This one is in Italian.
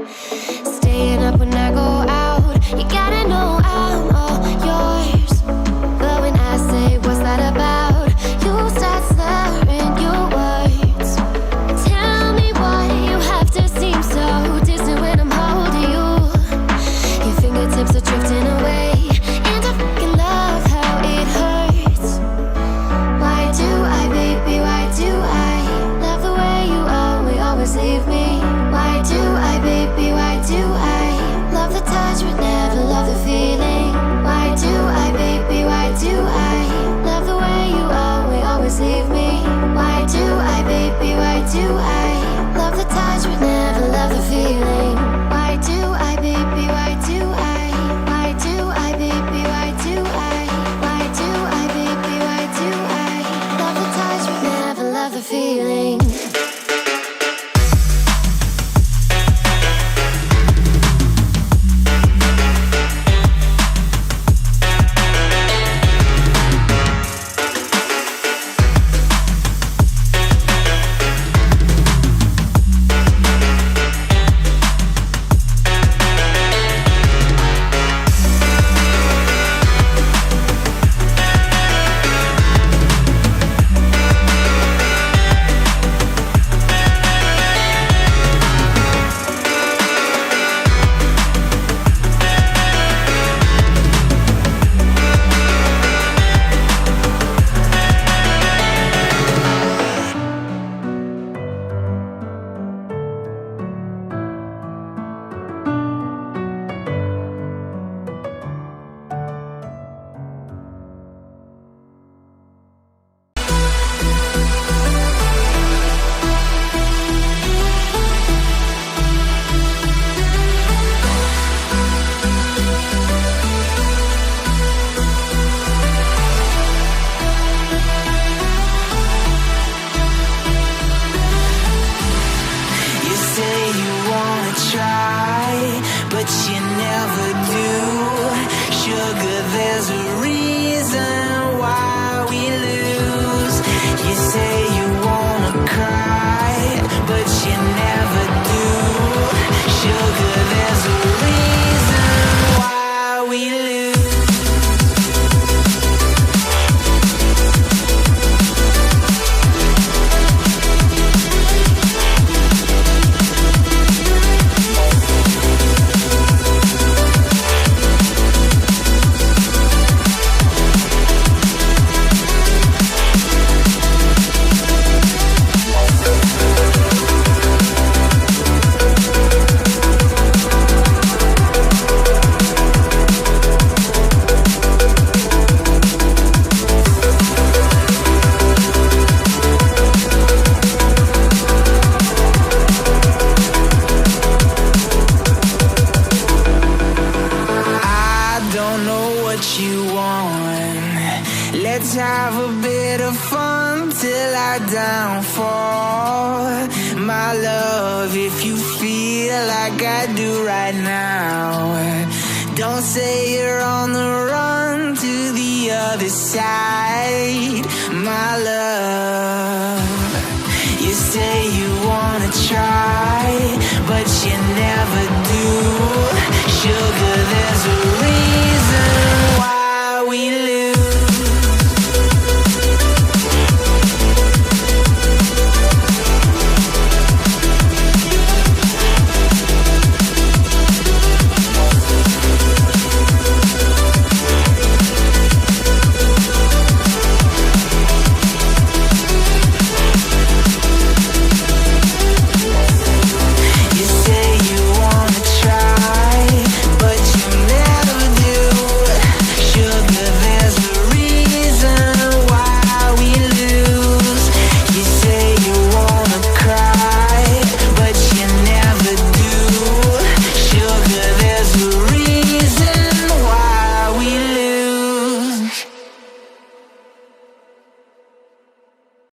Staying up when I go out, you gotta know I'm all yours. But when I say what's that about, you start slurring your words. Tell me why you have to seem so distant when I'm holding you. Your fingertips are drifting away, and I fucking love how it hurts. Why do I, baby, why do I love the way you always leave me? Why do I, baby, why do I love the touch but never love the feeling? Why do I, baby, why do I love the way you always leave me? Why do I, baby, why do I love the touch but never love the feeling? Why do I, baby, why do I? Why do I, baby, why do I? Why do I, baby, why do I love the touch but never love the feeling? Let's have a bit of fun till I downfall. My love, if you feel like I do right now, don't say you're on the run to the other side. My love, you say you wanna try, but you never